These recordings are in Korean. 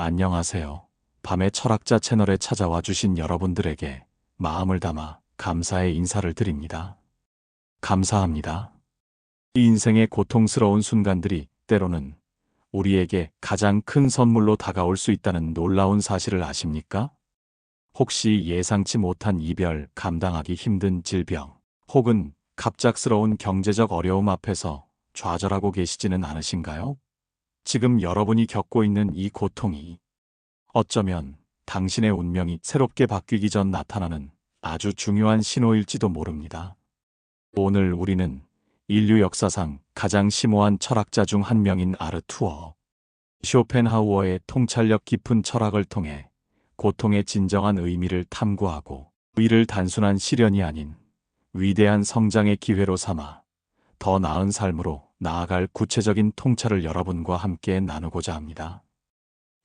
안녕하세요. 밤의 철학자 채널에 찾아와 주신 여러분들에게 마음을 담아 감사의 인사를 드립니다. 감사합니다. 이 인생의 고통스러운 순간들이 때로는 우리에게 가장 큰 선물로 다가올 수 있다는 놀라운 사실을 아십니까? 혹시 예상치 못한 이별, 감당하기 힘든 질병, 혹은 갑작스러운 경제적 어려움 앞에서 좌절하고 계시지는 않으신가요? 지금 여러분이 겪고 있는 이 고통이 어쩌면 당신의 운명이 새롭게 바뀌기 전 나타나는 아주 중요한 신호일지도 모릅니다. 오늘 우리는 인류 역사상 가장 심오한 철학자 중 한 명인 아르투어 쇼펜하우어의 통찰력 깊은 철학을 통해 고통의 진정한 의미를 탐구하고 이를 단순한 시련이 아닌 위대한 성장의 기회로 삼아 더 나은 삶으로 나아갈 구체적인 통찰을 여러분과 함께 나누고자 합니다.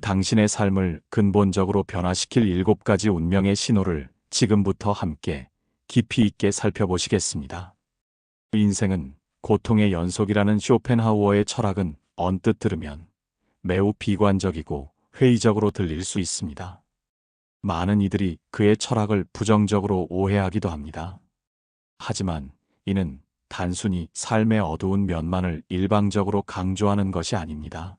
당신의 삶을 근본적으로 변화시킬 7가지 운명의 신호를 지금부터 함께 깊이 있게 살펴보시겠습니다. 인생은 고통의 연속이라는 쇼펜하우어의 철학은 언뜻 들으면 매우 비관적이고 회의적으로 들릴 수 있습니다. 많은 이들이 그의 철학을 부정적으로 오해하기도 합니다. 하지만 이는 단순히 삶의 어두운 면만을 일방적으로 강조하는 것이 아닙니다.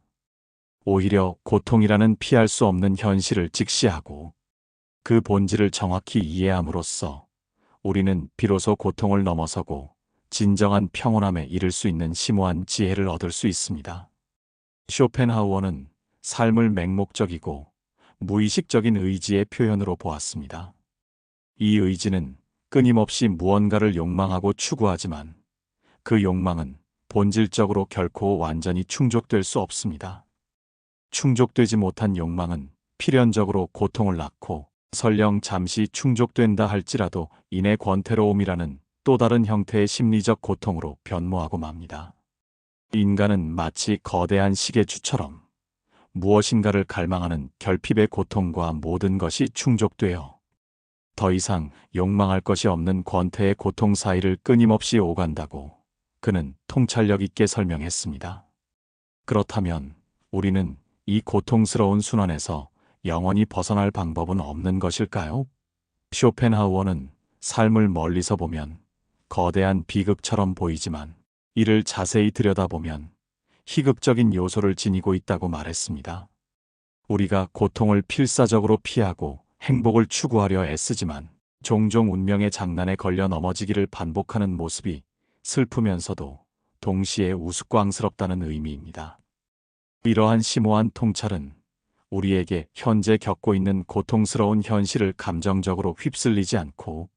오히려 고통이라는 피할 수 없는 현실을 직시하고 그 본질을 정확히 이해함으로써 우리는 비로소 고통을 넘어서고 진정한 평온함에 이를 수 있는 심오한 지혜를 얻을 수 있습니다. 쇼펜하우어는 삶을 맹목적이고 무의식적인 의지의 표현으로 보았습니다. 이 의지는 끊임없이 무언가를 욕망하고 추구하지만 그 욕망은 본질적으로 결코 완전히 충족될 수 없습니다. 충족되지 못한 욕망은 필연적으로 고통을 낳고 설령 잠시 충족된다 할지라도 이내 권태로움이라는 또 다른 형태의 심리적 고통으로 변모하고 맙니다. 인간은 마치 거대한 시계추처럼 무엇인가를 갈망하는 결핍의 고통과 모든 것이 충족되어 더 이상 욕망할 것이 없는 권태의 고통 사이를 끊임없이 오간다고 그는 통찰력 있게 설명했습니다. 그렇다면 우리는 이 고통스러운 순환에서 영원히 벗어날 방법은 없는 것일까요? 쇼펜하우어는 삶을 멀리서 보면 거대한 비극처럼 보이지만 이를 자세히 들여다보면 희극적인 요소를 지니고 있다고 말했습니다. 우리가 고통을 필사적으로 피하고 행복을 추구하려 애쓰지만 종종 운명의 장난에 걸려 넘어지기를 반복하는 모습이 슬프면서도 동시에 우스꽝스럽다는 의미입니다. 이러한 심오한 통찰은 우리에게 현재 겪고 있는 고통스러운 현실을 감정적으로 휩쓸리지 않고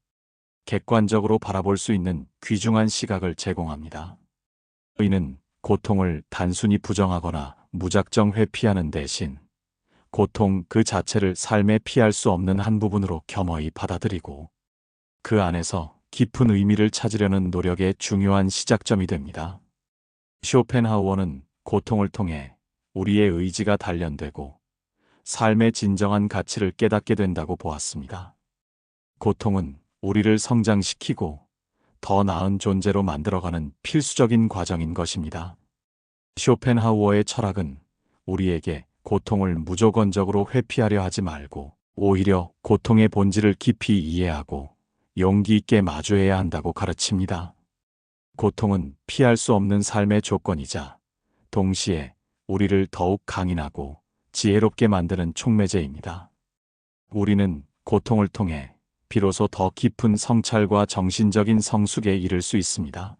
객관적으로 바라볼 수 있는 귀중한 시각을 제공합니다. 이는 고통을 단순히 부정하거나 무작정 회피하는 대신 고통 그 자체를 삶에 피할 수 없는 한 부분으로 겸허히 받아들이고 그 안에서 깊은 의미를 찾으려는 노력의 중요한 시작점이 됩니다. 쇼펜하우어는 고통을 통해 우리의 의지가 단련되고 삶의 진정한 가치를 깨닫게 된다고 보았습니다. 고통은 우리를 성장시키고 더 나은 존재로 만들어가는 필수적인 과정인 것입니다. 쇼펜하우어의 철학은 우리에게 고통을 무조건적으로 회피하려 하지 말고 오히려 고통의 본질을 깊이 이해하고 용기 있게 마주해야 한다고 가르칩니다. 고통은 피할 수 없는 삶의 조건이자 동시에 우리를 더욱 강인하고 지혜롭게 만드는 촉매제입니다. 우리는 고통을 통해 비로소 더 깊은 성찰과 정신적인 성숙에 이를 수 있습니다.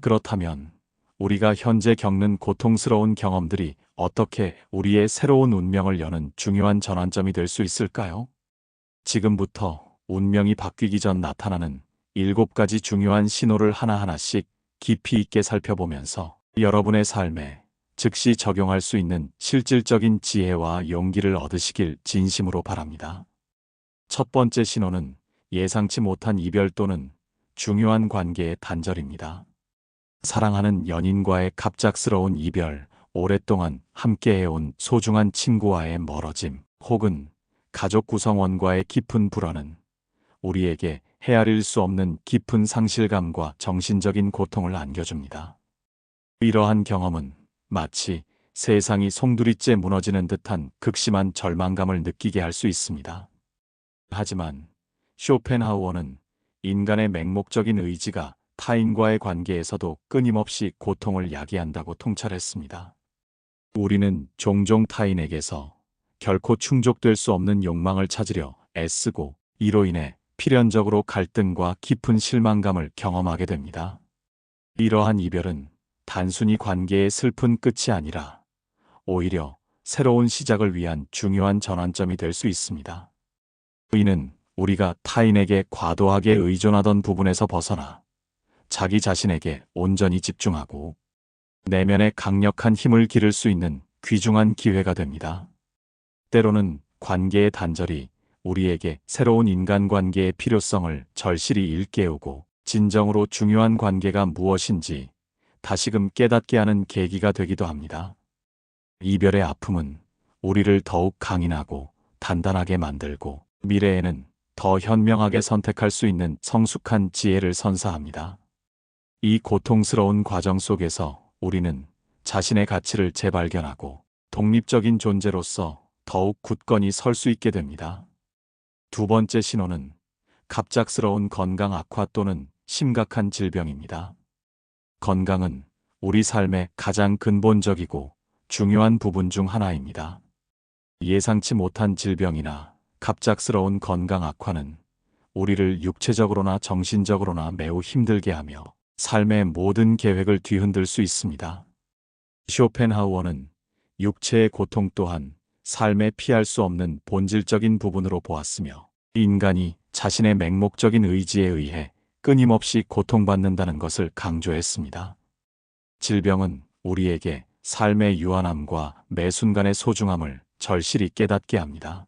그렇다면 우리가 현재 겪는 고통스러운 경험들이 어떻게 우리의 새로운 운명을 여는 중요한 전환점이 될 수 있을까요? 지금부터 운명이 바뀌기 전 나타나는 7가지 중요한 신호를 하나하나씩 깊이 있게 살펴보면서 여러분의 삶에 즉시 적용할 수 있는 실질적인 지혜와 용기를 얻으시길 진심으로 바랍니다. 첫 번째 신호는 예상치 못한 이별 또는 중요한 관계의 단절입니다. 사랑하는 연인과의 갑작스러운 이별, 오랫동안 함께해온 소중한 친구와의 멀어짐, 혹은 가족 구성원과의 깊은 불화는 우리에게 헤아릴 수 없는 깊은 상실감과 정신적인 고통을 안겨줍니다. 이러한 경험은 마치 세상이 송두리째 무너지는 듯한 극심한 절망감을 느끼게 할 수 있습니다. 하지만 쇼펜하우어는 인간의 맹목적인 의지가 타인과의 관계에서도 끊임없이 고통을 야기한다고 통찰했습니다. 우리는 종종 타인에게서 결코 충족될 수 없는 욕망을 찾으려 애쓰고 이로 인해 필연적으로 갈등과 깊은 실망감을 경험하게 됩니다. 이러한 이별은 단순히 관계의 슬픈 끝이 아니라 오히려 새로운 시작을 위한 중요한 전환점이 될 수 있습니다. 이는 우리가 타인에게 과도하게 의존하던 부분에서 벗어나 자기 자신에게 온전히 집중하고 내면에 강력한 힘을 기를 수 있는 귀중한 기회가 됩니다. 때로는 관계의 단절이 우리에게 새로운 인간관계의 필요성을 절실히 일깨우고 진정으로 중요한 관계가 무엇인지 다시금 깨닫게 하는 계기가 되기도 합니다. 이별의 아픔은 우리를 더욱 강인하고 단단하게 만들고 미래에는 더 현명하게 선택할 수 있는 성숙한 지혜를 선사합니다. 이 고통스러운 과정 속에서 우리는 자신의 가치를 재발견하고 독립적인 존재로서 더욱 굳건히 설 수 있게 됩니다. 두 번째 신호는 갑작스러운 건강 악화 또는 심각한 질병입니다. 건강은 우리 삶의 가장 근본적이고 중요한 부분 중 하나입니다. 예상치 못한 질병이나 갑작스러운 건강 악화는 우리를 육체적으로나 정신적으로나 매우 힘들게 하며 삶의 모든 계획을 뒤흔들 수 있습니다. 쇼펜하우어는 육체의 고통 또한 삶에 피할 수 없는 본질적인 부분으로 보았으며 인간이 자신의 맹목적인 의지에 의해 끊임없이 고통받는다는 것을 강조했습니다. 질병은 우리에게 삶의 유한함과 매 순간의 소중함을 절실히 깨닫게 합니다.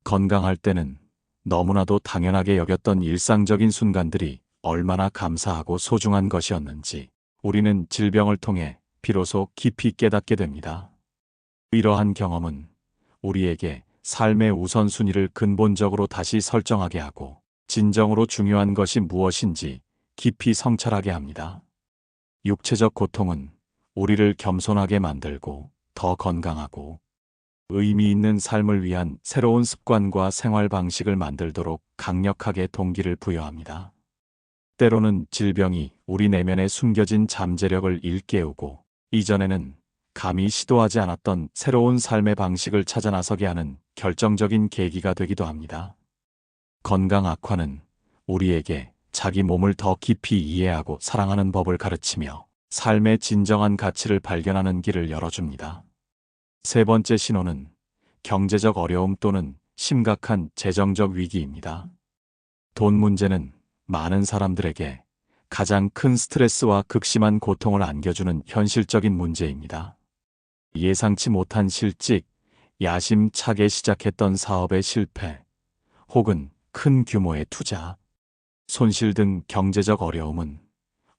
건강할 때는 너무나도 당연하게 여겼던 일상적인 순간들이 얼마나 감사하고 소중한 것이었는지 우리는 질병을 통해 비로소 깊이 깨닫게 됩니다. 이러한 경험은 우리에게 삶의 우선순위를 근본적으로 다시 설정하게 하고 진정으로 중요한 것이 무엇인지 깊이 성찰하게 합니다. 육체적 고통은 우리를 겸손하게 만들고 더 건강하고 의미 있는 삶을 위한 새로운 습관과 생활 방식을 만들도록 강력하게 동기를 부여합니다. 때로는 질병이 우리 내면에 숨겨진 잠재력을 일깨우고 이전에는 감히 시도하지 않았던 새로운 삶의 방식을 찾아 나서게 하는 결정적인 계기가 되기도 합니다. 건강 악화는 우리에게 자기 몸을 더 깊이 이해하고 사랑하는 법을 가르치며 삶의 진정한 가치를 발견하는 길을 열어줍니다. 세 번째 신호는 경제적 어려움 또는 심각한 재정적 위기입니다. 돈 문제는 많은 사람들에게 가장 큰 스트레스와 극심한 고통을 안겨주는 현실적인 문제입니다. 예상치 못한 실직, 야심차게 시작했던 사업의 실패, 혹은 큰 규모의 투자, 손실 등 경제적 어려움은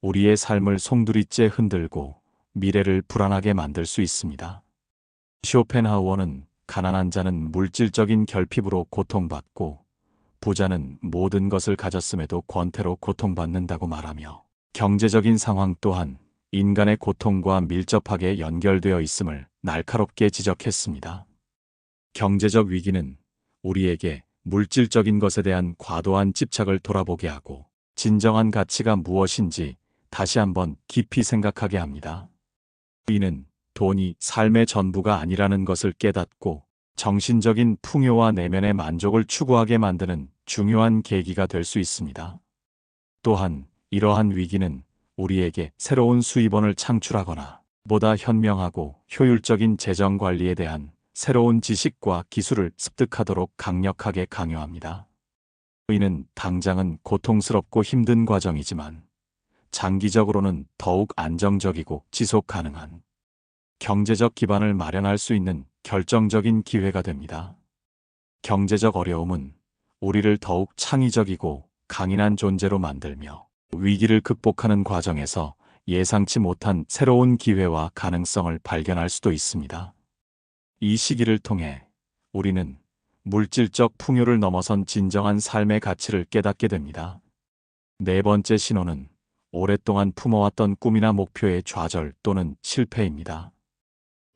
우리의 삶을 송두리째 흔들고 미래를 불안하게 만들 수 있습니다. 쇼펜하우어는 가난한 자는 물질적인 결핍으로 고통받고 부자는 모든 것을 가졌음에도 권태로 고통받는다고 말하며 경제적인 상황 또한 인간의 고통과 밀접하게 연결되어 있음을 날카롭게 지적했습니다. 경제적 위기는 우리에게 물질적인 것에 대한 과도한 집착을 돌아보게 하고 진정한 가치가 무엇인지 다시 한번 깊이 생각하게 합니다. 이는 돈이 삶의 전부가 아니라는 것을 깨닫고 정신적인 풍요와 내면의 만족을 추구하게 만드는 중요한 계기가 될 수 있습니다. 또한 이러한 위기는 우리에게 새로운 수입원을 창출하거나 보다 현명하고 효율적인 재정 관리에 대한 새로운 지식과 기술을 습득하도록 강력하게 강요합니다. 이는 당장은 고통스럽고 힘든 과정이지만 장기적으로는 더욱 안정적이고 지속 가능한 경제적 기반을 마련할 수 있는 결정적인 기회가 됩니다. 경제적 어려움은 우리를 더욱 창의적이고 강인한 존재로 만들며 위기를 극복하는 과정에서 예상치 못한 새로운 기회와 가능성을 발견할 수도 있습니다. 이 시기를 통해 우리는 물질적 풍요를 넘어선 진정한 삶의 가치를 깨닫게 됩니다. 네 번째 신호는 오랫동안 품어왔던 꿈이나 목표의 좌절 또는 실패입니다.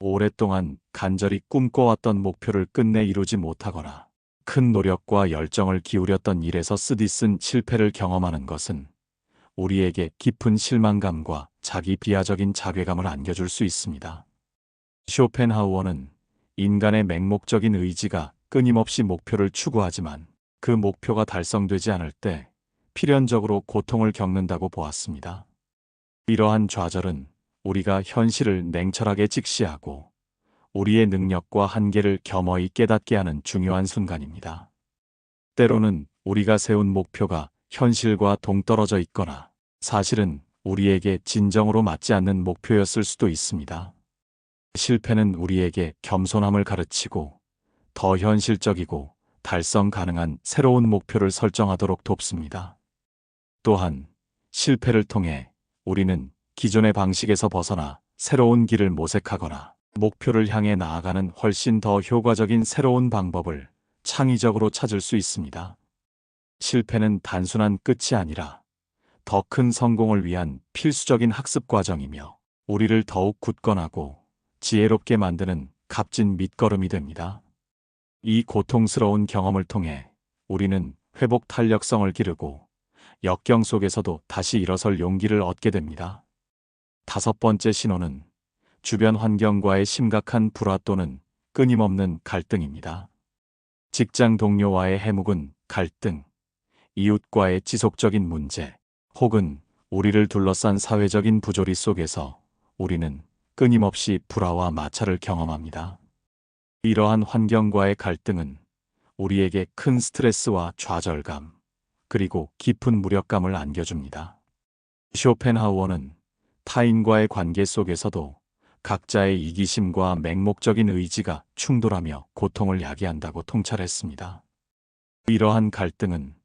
오랫동안 간절히 꿈꿔왔던 목표를 끝내 이루지 못하거나 큰 노력과 열정을 기울였던 일에서 쓰디쓴 실패를 경험하는 것은 우리에게 깊은 실망감과 자기 비하적인 자괴감을 안겨줄 수 있습니다. 쇼펜하우어는 인간의 맹목적인 의지가 끊임없이 목표를 추구하지만 그 목표가 달성되지 않을 때 필연적으로 고통을 겪는다고 보았습니다. 이러한 좌절은 우리가 현실을 냉철하게 직시하고 우리의 능력과 한계를 겸허히 깨닫게 하는 중요한 순간입니다. 때로는 우리가 세운 목표가 현실과 동떨어져 있거나 사실은 우리에게 진정으로 맞지 않는 목표였을 수도 있습니다. 실패는 우리에게 겸손함을 가르치고 더 현실적이고 달성 가능한 새로운 목표를 설정하도록 돕습니다. 또한 실패를 통해 우리는 기존의 방식에서 벗어나 새로운 길을 모색하거나 목표를 향해 나아가는 훨씬 더 효과적인 새로운 방법을 창의적으로 찾을 수 있습니다. 실패는 단순한 끝이 아니라 더 큰 성공을 위한 필수적인 학습 과정이며 우리를 더욱 굳건하고 지혜롭게 만드는 값진 밑거름이 됩니다. 이 고통스러운 경험을 통해 우리는 회복 탄력성을 기르고 역경 속에서도 다시 일어설 용기를 얻게 됩니다. 5번째 신호는 주변 환경과의 심각한 불화 또는 끊임없는 갈등입니다. 직장 동료와의 해묵은 갈등, 이웃과의 지속적인 문제, 혹은 우리를 둘러싼 사회적인 부조리 속에서 우리는 끊임없이 불화와 마찰을 경험합니다. 이러한 환경과의 갈등은 우리에게 큰 스트레스와 좌절감, 그리고 깊은 무력감을 안겨줍니다. 쇼펜하우어는 타인과의 관계 속에서도 각자의 이기심과 맹목적인 의지가 충돌하며 고통을 야기한다고 통찰했습니다. 이러한 갈등은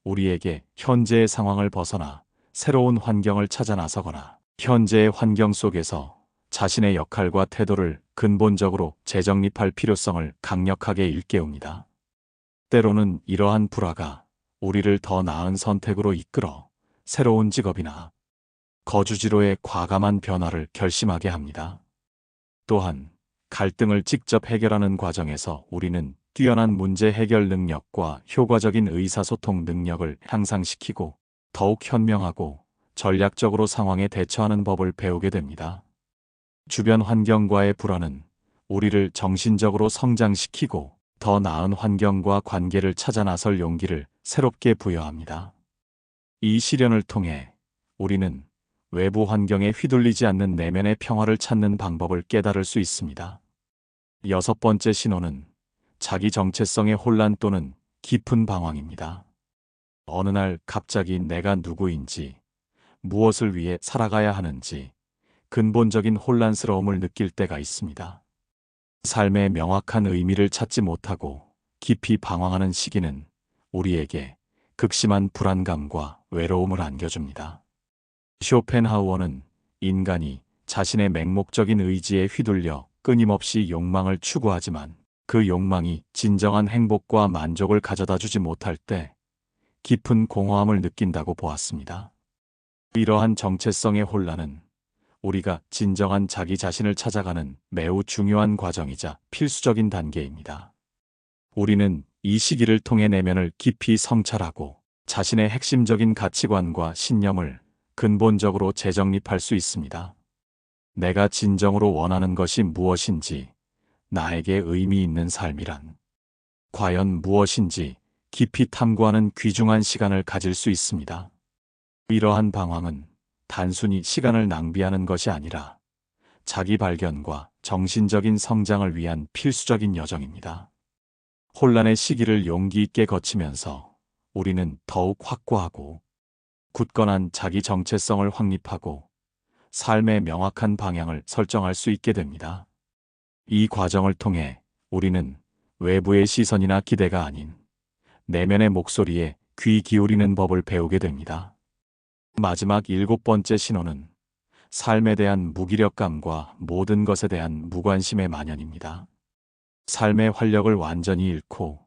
우리에게 현재의 상황을 벗어나 새로운 환경을 찾아 나서거나 현재의 환경 속에서 자신의 역할과 태도를 근본적으로 재정립할 필요성을 강력하게 일깨웁니다. 때로는 이러한 불화가 우리를 더 나은 선택으로 이끌어 새로운 직업이나 거주지로의 과감한 변화를 결심하게 합니다. 또한 갈등을 직접 해결하는 과정에서 우리는 뛰어난 문제 해결 능력과 효과적인 의사소통 능력을 향상시키고 더욱 현명하고 전략적으로 상황에 대처하는 법을 배우게 됩니다. 주변 환경과의 불화는 우리를 정신적으로 성장시키고 더 나은 환경과 관계를 찾아 나설 용기를 새롭게 부여합니다. 이 시련을 통해 우리는 외부 환경에 휘둘리지 않는 내면의 평화를 찾는 방법을 깨달을 수 있습니다. 6번째 신호는 자기 정체성의 혼란 또는 깊은 방황입니다. 어느 날 갑자기 내가 누구인지, 무엇을 위해 살아가야 하는지 근본적인 혼란스러움을 느낄 때가 있습니다. 삶의 명확한 의미를 찾지 못하고 깊이 방황하는 시기는 우리에게 극심한 불안감과 외로움을 안겨줍니다. 쇼펜하우어는 인간이 자신의 맹목적인 의지에 휘둘려 끊임없이 욕망을 추구하지만 그 욕망이 진정한 행복과 만족을 가져다 주지 못할 때 깊은 공허함을 느낀다고 보았습니다. 이러한 정체성의 혼란은 우리가 진정한 자기 자신을 찾아가는 매우 중요한 과정이자 필수적인 단계입니다. 우리는 이 시기를 통해 내면을 깊이 성찰하고 자신의 핵심적인 가치관과 신념을 근본적으로 재정립할 수 있습니다. 내가 진정으로 원하는 것이 무엇인지, 나에게 의미 있는 삶이란 과연 무엇인지 깊이 탐구하는 귀중한 시간을 가질 수 있습니다. 이러한 방황은 단순히 시간을 낭비하는 것이 아니라 자기 발견과 정신적인 성장을 위한 필수적인 여정입니다. 혼란의 시기를 용기 있게 거치면서 우리는 더욱 확고하고 굳건한 자기 정체성을 확립하고 삶의 명확한 방향을 설정할 수 있게 됩니다. 이 과정을 통해 우리는 외부의 시선이나 기대가 아닌 내면의 목소리에 귀 기울이는 법을 배우게 됩니다. 마지막 7번째 신호는 삶에 대한 무기력감과 모든 것에 대한 무관심의 만연입니다. 삶의 활력을 완전히 잃고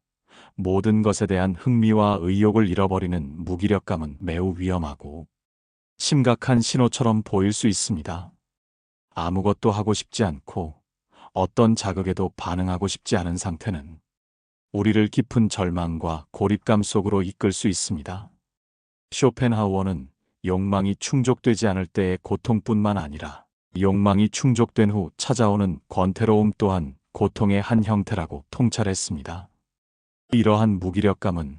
모든 것에 대한 흥미와 의욕을 잃어버리는 무기력감은 매우 위험하고 심각한 신호처럼 보일 수 있습니다. 아무것도 하고 싶지 않고 어떤 자극에도 반응하고 싶지 않은 상태는 우리를 깊은 절망과 고립감 속으로 이끌 수 있습니다. 쇼펜하우어는 욕망이 충족되지 않을 때의 고통뿐만 아니라 욕망이 충족된 후 찾아오는 권태로움 또한 고통의 한 형태라고 통찰했습니다. 이러한 무기력감은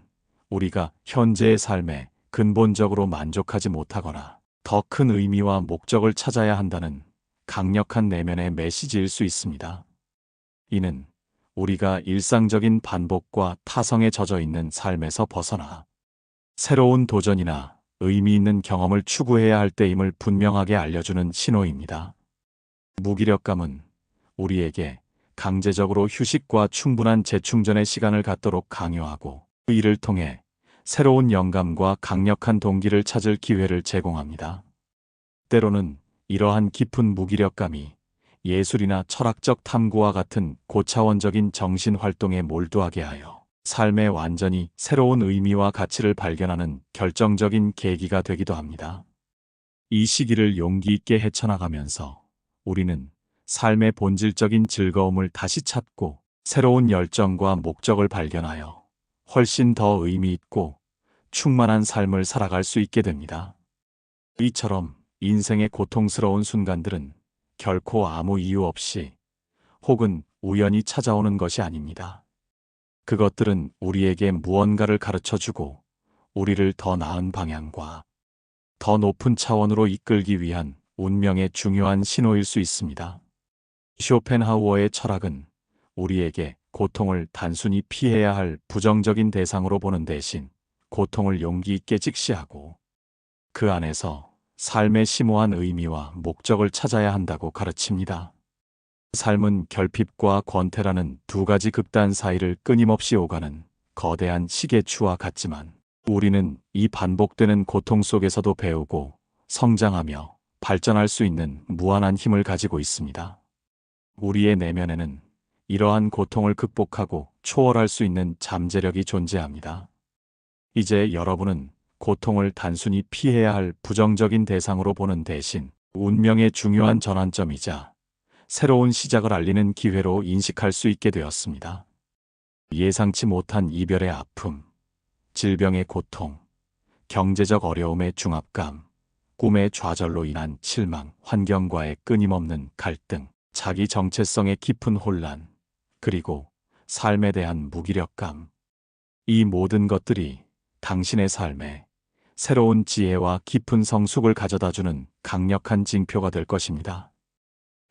우리가 현재의 삶에 근본적으로 만족하지 못하거나 더 큰 의미와 목적을 찾아야 한다는 강력한 내면의 메시지일 수 있습니다. 이는 우리가 일상적인 반복과 타성에 젖어 있는 삶에서 벗어나 새로운 도전이나 의미 있는 경험을 추구해야 할 때임을 분명하게 알려주는 신호입니다. 무기력감은 우리에게 강제적으로 휴식과 충분한 재충전의 시간을 갖도록 강요하고 이를 통해 새로운 영감과 강력한 동기를 찾을 기회를 제공합니다. 때로는 이러한 깊은 무기력감이 예술이나 철학적 탐구와 같은 고차원적인 정신 활동에 몰두하게 하여 삶에 완전히 새로운 의미와 가치를 발견하는 결정적인 계기가 되기도 합니다. 이 시기를 용기 있게 헤쳐나가면서 우리는 삶의 본질적인 즐거움을 다시 찾고 새로운 열정과 목적을 발견하여 훨씬 더 의미 있고 충만한 삶을 살아갈 수 있게 됩니다. 이처럼 인생의 고통스러운 순간들은 결코 아무 이유 없이 혹은 우연히 찾아오는 것이 아닙니다. 그것들은 우리에게 무언가를 가르쳐주고 우리를 더 나은 방향과 더 높은 차원으로 이끌기 위한 운명의 중요한 신호일 수 있습니다. 쇼펜하우어의 철학은 우리에게 고통을 단순히 피해야 할 부정적인 대상으로 보는 대신 고통을 용기 있게 직시하고 그 안에서 삶의 심오한 의미와 목적을 찾아야 한다고 가르칩니다. 삶은 결핍과 권태라는 두 가지 극단 사이를 끊임없이 오가는 거대한 시계추와 같지만 우리는 이 반복되는 고통 속에서도 배우고 성장하며 발전할 수 있는 무한한 힘을 가지고 있습니다. 우리의 내면에는 이러한 고통을 극복하고 초월할 수 있는 잠재력이 존재합니다. 이제 여러분은 고통을 단순히 피해야 할 부정적인 대상으로 보는 대신 운명의 중요한 전환점이자 새로운 시작을 알리는 기회로 인식할 수 있게 되었습니다. 예상치 못한 이별의 아픔, 질병의 고통, 경제적 어려움의 중압감, 꿈의 좌절로 인한 실망, 환경과의 끊임없는 갈등, 자기 정체성의 깊은 혼란, 그리고 삶에 대한 무기력감. 이 모든 것들이 당신의 삶에 새로운 지혜와 깊은 성숙을 가져다주는 강력한 징표가 될 것입니다.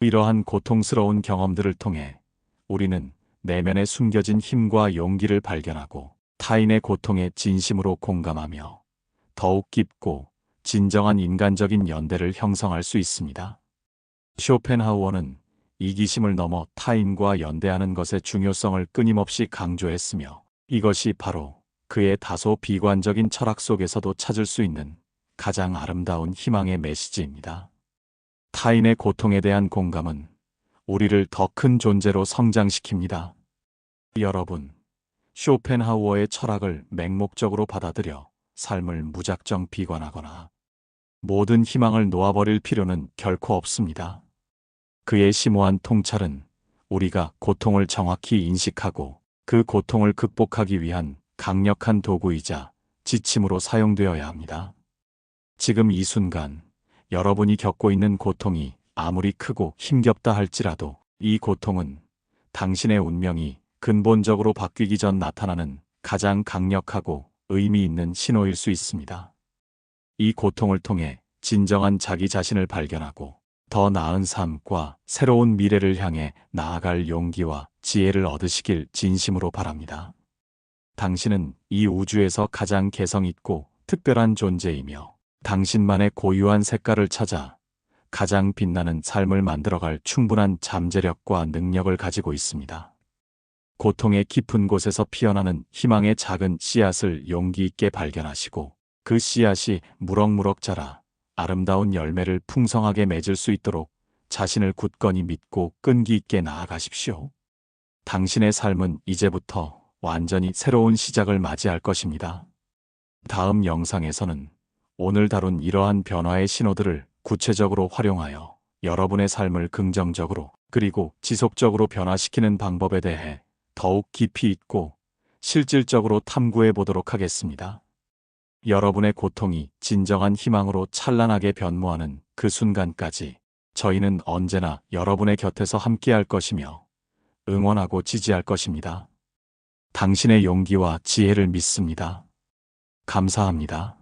이러한 고통스러운 경험들을 통해 우리는 내면에 숨겨진 힘과 용기를 발견하고 타인의 고통에 진심으로 공감하며 더욱 깊고 진정한 인간적인 연대를 형성할 수 있습니다. 쇼펜하우어는 이기심을 넘어 타인과 연대하는 것의 중요성을 끊임없이 강조했으며 이것이 바로 그의 다소 비관적인 철학 속에서도 찾을 수 있는 가장 아름다운 희망의 메시지입니다. 타인의 고통에 대한 공감은 우리를 더 큰 존재로 성장시킵니다. 여러분, 쇼펜하우어의 철학을 맹목적으로 받아들여 삶을 무작정 비관하거나 모든 희망을 놓아버릴 필요는 결코 없습니다. 그의 심오한 통찰은 우리가 고통을 정확히 인식하고 그 고통을 극복하기 위한 강력한 도구이자 지침으로 사용되어야 합니다. 지금 이 순간 여러분이 겪고 있는 고통이 아무리 크고 힘겹다 할지라도 이 고통은 당신의 운명이 근본적으로 바뀌기 전 나타나는 가장 강력하고 의미 있는 신호일 수 있습니다. 이 고통을 통해 진정한 자기 자신을 발견하고 더 나은 삶과 새로운 미래를 향해 나아갈 용기와 지혜를 얻으시길 진심으로 바랍니다. 당신은 이 우주에서 가장 개성 있고 특별한 존재이며 당신만의 고유한 색깔을 찾아 가장 빛나는 삶을 만들어갈 충분한 잠재력과 능력을 가지고 있습니다. 고통의 깊은 곳에서 피어나는 희망의 작은 씨앗을 용기 있게 발견하시고 그 씨앗이 무럭무럭 자라 아름다운 열매를 풍성하게 맺을 수 있도록 자신을 굳건히 믿고 끈기 있게 나아가십시오. 당신의 삶은 이제부터 완전히 새로운 시작을 맞이할 것입니다. 다음 영상에서는 오늘 다룬 이러한 변화의 신호들을 구체적으로 활용하여 여러분의 삶을 긍정적으로 그리고 지속적으로 변화시키는 방법에 대해 더욱 깊이 있고 실질적으로 탐구해 보도록 하겠습니다. 여러분의 고통이 진정한 희망으로 찬란하게 변모하는 그 순간까지 저희는 언제나 여러분의 곁에서 함께할 것이며 응원하고 지지할 것입니다. 당신의 용기와 지혜를 믿습니다. 감사합니다.